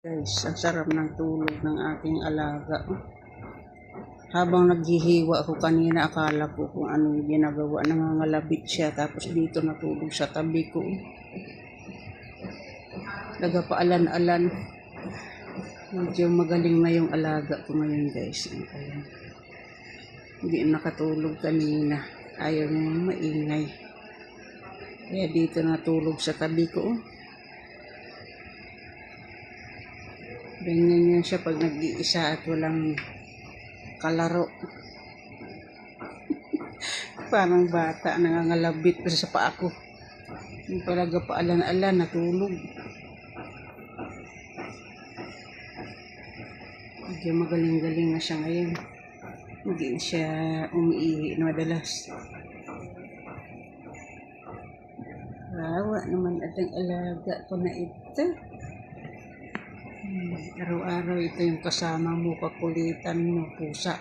Guys, ang sarap ng tulog ng aking alaga. Habang naghihiwa ako kanina, akala ko kung ano yung ginagawa. Nangangalabit siya, tapos dito natulog sa tabi ko. Nagpaalan-alan. Medyo magaling na yung alaga ko ngayon, guys. Ayan. Hindi nakatulog kanina. Ayaw niya maingay. Kaya dito natulog sa tabi ko. Ganyan yan siya pag nag-iisa at walang kalaro. Parang bata, nangangalabit pa sa paa ko. Yung talaga paalan-alan, natulog. Medyo magaling-galing na siya ngayon. Hindi na siya umiihi na madalas. Rawa naman atang alaga ko na ito. Araw-araw ito yung kasama mo, kakulitan mo, pusa.